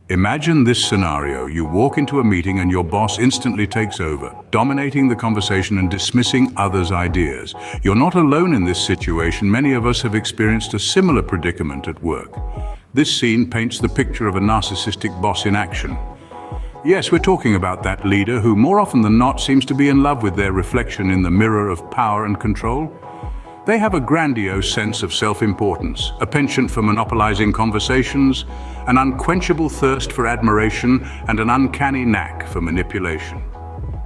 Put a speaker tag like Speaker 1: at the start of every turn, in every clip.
Speaker 1: Imagine this scenario. You walk into a meeting and your boss instantly takes over, dominating the conversation and dismissing others' ideas. You're not alone in this situation. Many of us have experienced a similar predicament at work. This scene paints the picture of a narcissistic boss in action. Yes, we're talking about that leader who, more often than not, seems to be in love with their reflection in the mirror of power and control. They have a grandiose sense of self-importance, a penchant for monopolizing conversations, an unquenchable thirst for admiration, and an uncanny knack for manipulation.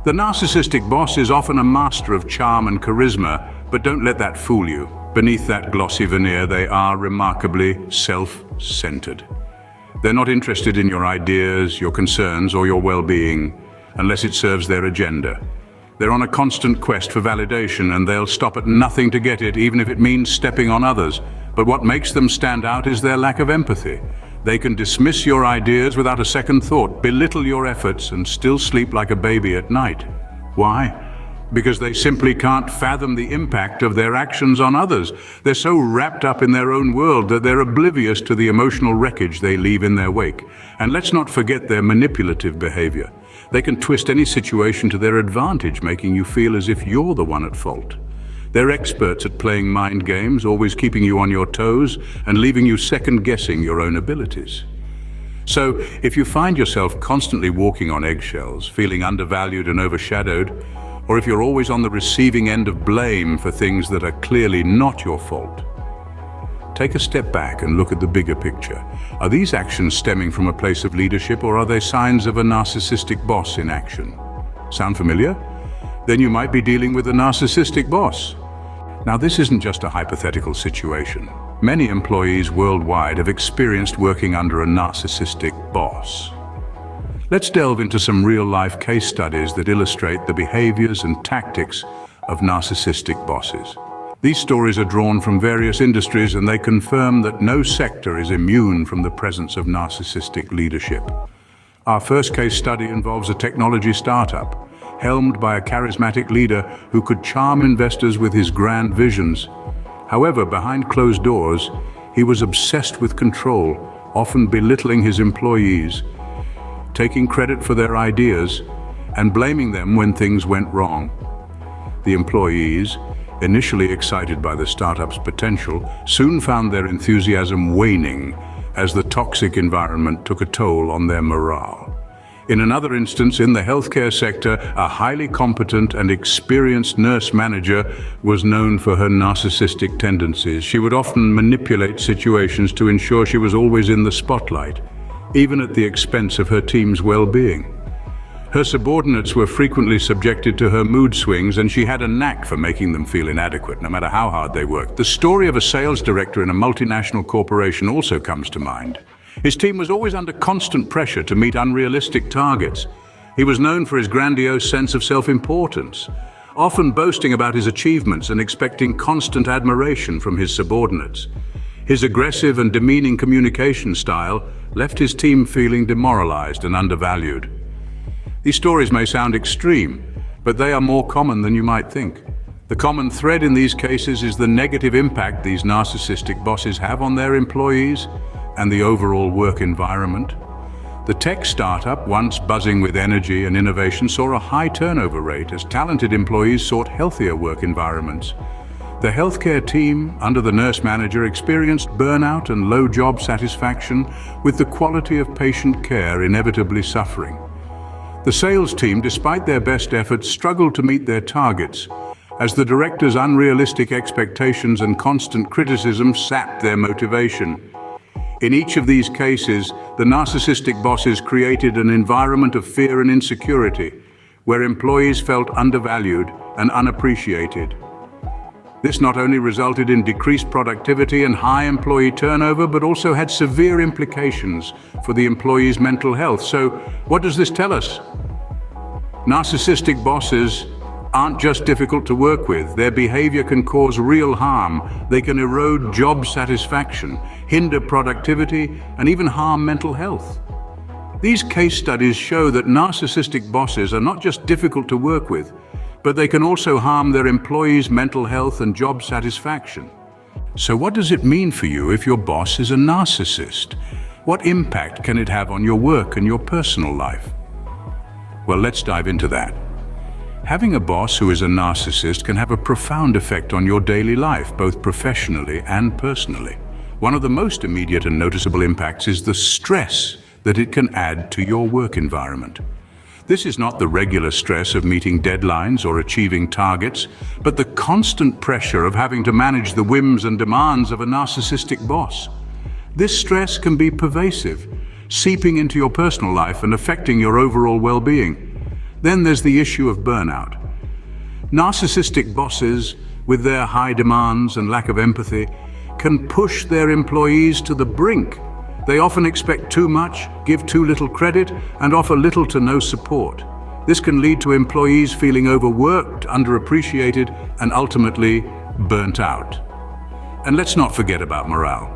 Speaker 1: The narcissistic boss is often a master of charm and charisma, but don't let that fool you. Beneath that glossy veneer, they are remarkably self-centered. They're not interested in your ideas, your concerns, or your well-being, unless it serves their agenda. They're on a constant quest for validation, and they'll stop at nothing to get it, even if it means stepping on others. But what makes them stand out is their lack of empathy. They can dismiss your ideas without a second thought, belittle your efforts, and still sleep like a baby at night. Why? Because they simply can't fathom the impact of their actions on others. They're so wrapped up in their own world that they're oblivious to the emotional wreckage they leave in their wake. And let's not forget their manipulative behavior. They can twist any situation to their advantage, making you feel as if you're the one at fault. They're experts at playing mind games, always keeping you on your toes and leaving you second-guessing your own abilities. So, if you find yourself constantly walking on eggshells, feeling undervalued and overshadowed, or if you're always on the receiving end of blame for things that are clearly not your fault, take a step back and look at the bigger picture. Are these actions stemming from a place of leadership, or are they signs of a narcissistic boss in action? Sound familiar? Then you might be dealing with a narcissistic boss. Now, this isn't just a hypothetical situation. Many employees worldwide have experienced working under a narcissistic boss. Let's delve into some real-life case studies that illustrate the behaviors and tactics of narcissistic bosses. These stories are drawn from various industries, and they confirm that no sector is immune from the presence of narcissistic leadership. Our first case study involves a technology startup, helmed by a charismatic leader who could charm investors with his grand visions. However, behind closed doors, he was obsessed with control, often belittling his employees, taking credit for their ideas, and blaming them when things went wrong. The employees, initially excited by the startup's potential, soon found their enthusiasm waning as the toxic environment took a toll on their morale. In another instance, in the healthcare sector, a highly competent and experienced nurse manager was known for her narcissistic tendencies. She would often manipulate situations to ensure she was always in the spotlight, even at the expense of her team's well-being. Her subordinates were frequently subjected to her mood swings, and she had a knack for making them feel inadequate, no matter how hard they worked. The story of a sales director in a multinational corporation also comes to mind. His team was always under constant pressure to meet unrealistic targets. He was known for his grandiose sense of self-importance, often boasting about his achievements and expecting constant admiration from his subordinates. His aggressive and demeaning communication style left his team feeling demoralized and undervalued. These stories may sound extreme, but they are more common than you might think. The common thread in these cases is the negative impact these narcissistic bosses have on their employees and the overall work environment. The tech startup, once buzzing with energy and innovation, saw a high turnover rate as talented employees sought healthier work environments. The healthcare team, under the nurse manager, experienced burnout and low job satisfaction, with the quality of patient care inevitably suffering. The sales team, despite their best efforts, struggled to meet their targets, as the director's unrealistic expectations and constant criticism sapped their motivation. In each of these cases, the narcissistic bosses created an environment of fear and insecurity, where employees felt undervalued and unappreciated. This not only resulted in decreased productivity and high employee turnover, but also had severe implications for the employees' mental health. So, what does this tell us? Narcissistic bosses aren't just difficult to work with. Their behavior can cause real harm. They can erode job satisfaction, hinder productivity, and even harm mental health. These case studies show that narcissistic bosses are not just difficult to work with, but they can also harm their employees' mental health and job satisfaction. So what does it mean for you if your boss is a narcissist? What impact can it have on your work and your personal life? Well, let's dive into that. Having a boss who is a narcissist can have a profound effect on your daily life, both professionally and personally. One of the most immediate and noticeable impacts is the stress that it can add to your work environment. This is not the regular stress of meeting deadlines or achieving targets, but the constant pressure of having to manage the whims and demands of a narcissistic boss. This stress can be pervasive, seeping into your personal life and affecting your overall well-being. Then there's the issue of burnout. Narcissistic bosses, with their high demands and lack of empathy, can push their employees to the brink. They often expect too much, give too little credit, and offer little to no support. This can lead to employees feeling overworked, underappreciated, and ultimately burnt out. And let's not forget about morale.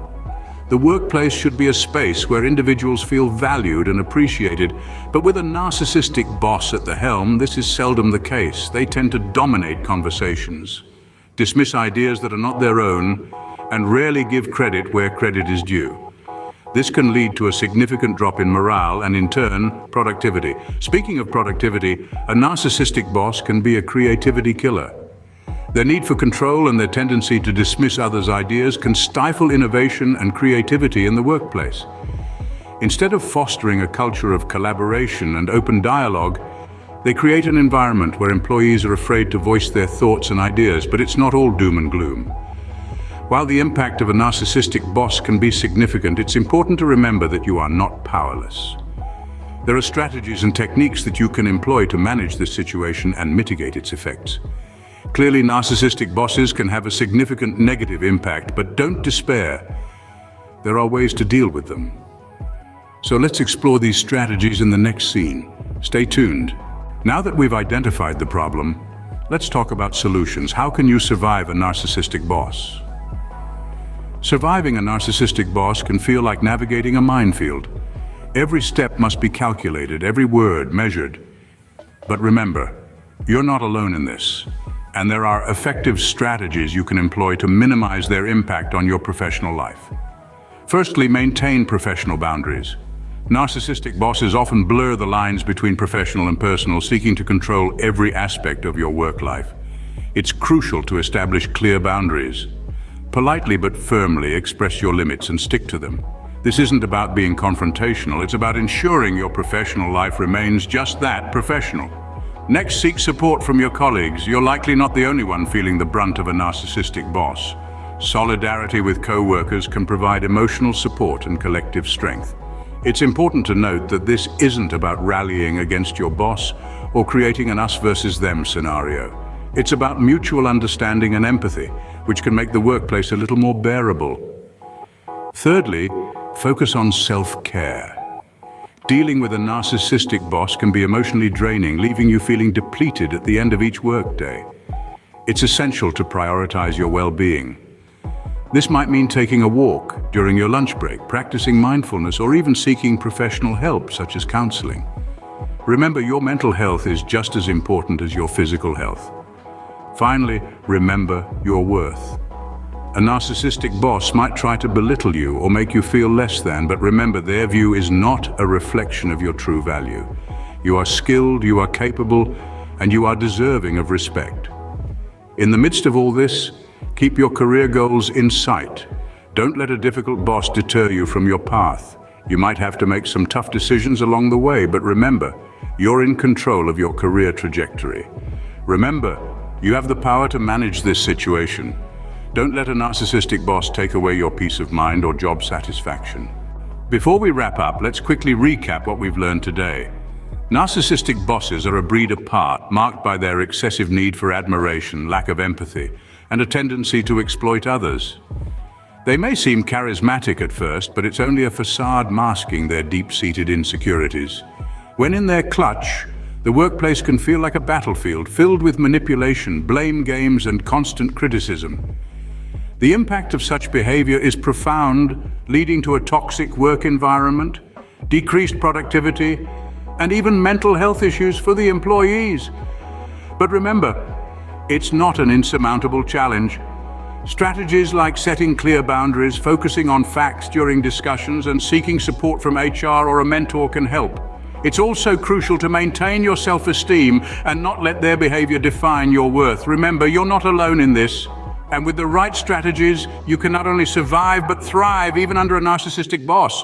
Speaker 1: The workplace should be a space where individuals feel valued and appreciated, but with a narcissistic boss at the helm, this is seldom the case. They tend to dominate conversations, dismiss ideas that are not their own, and rarely give credit where credit is due. This can lead to a significant drop in morale and, in turn, productivity. Speaking of productivity, a narcissistic boss can be a creativity killer. Their need for control and their tendency to dismiss others' ideas can stifle innovation and creativity in the workplace. Instead of fostering a culture of collaboration and open dialogue, they create an environment where employees are afraid to voice their thoughts and ideas, but it's not all doom and gloom. While the impact of a narcissistic boss can be significant, it's important to remember that you are not powerless. There are strategies and techniques that you can employ to manage this situation and mitigate its effects. Clearly, narcissistic bosses can have a significant negative impact, but don't despair. There are ways to deal with them. So let's explore these strategies in the next scene. Stay tuned. Now that we've identified the problem, let's talk about solutions. How can you survive a narcissistic boss? Surviving a narcissistic boss can feel like navigating a minefield. Every step must be calculated, every word measured. But remember, you're not alone in this, and there are effective strategies you can employ to minimize their impact on your professional life. Firstly, maintain professional boundaries. Narcissistic bosses often blur the lines between professional and personal, seeking to control every aspect of your work life. It's crucial to establish clear boundaries. Politely but firmly express your limits and stick to them. This isn't about being confrontational, it's about ensuring your professional life remains just that, professional. Next, seek support from your colleagues. You're likely not the only one feeling the brunt of a narcissistic boss. Solidarity with co-workers can provide emotional support and collective strength. It's important to note that this isn't about rallying against your boss or creating an us versus them scenario. It's about mutual understanding and empathy, which can make the workplace a little more bearable. Thirdly, focus on self-care. Dealing with a narcissistic boss can be emotionally draining, leaving you feeling depleted at the end of each workday. It's essential to prioritize your well-being. This might mean taking a walk during your lunch break, practicing mindfulness, or even seeking professional help, such as counseling. Remember, your mental health is just as important as your physical health. Finally, remember your worth. A narcissistic boss might try to belittle you or make you feel less than, but remember, their view is not a reflection of your true value. You are skilled, you are capable, and you are deserving of respect. In the midst of all this, keep your career goals in sight. Don't let a difficult boss deter you from your path. You might have to make some tough decisions along the way, but remember, you're in control of your career trajectory. Remember, you have the power to manage this situation. Don't let a narcissistic boss take away your peace of mind or job satisfaction. Before we wrap up, let's quickly recap what we've learned today. Narcissistic bosses are a breed apart, marked by their excessive need for admiration, lack of empathy, and a tendency to exploit others. They may seem charismatic at first, but it's only a facade masking their deep-seated insecurities. When in their clutch, the workplace can feel like a battlefield filled with manipulation, blame games, and constant criticism. The impact of such behavior is profound, leading to a toxic work environment, decreased productivity, and even mental health issues for the employees. But remember, it's not an insurmountable challenge. Strategies like setting clear boundaries, focusing on facts during discussions, and seeking support from HR or a mentor can help. It's also crucial to maintain your self-esteem and not let their behavior define your worth. Remember, you're not alone in this. And with the right strategies, you can not only survive but thrive even under a narcissistic boss.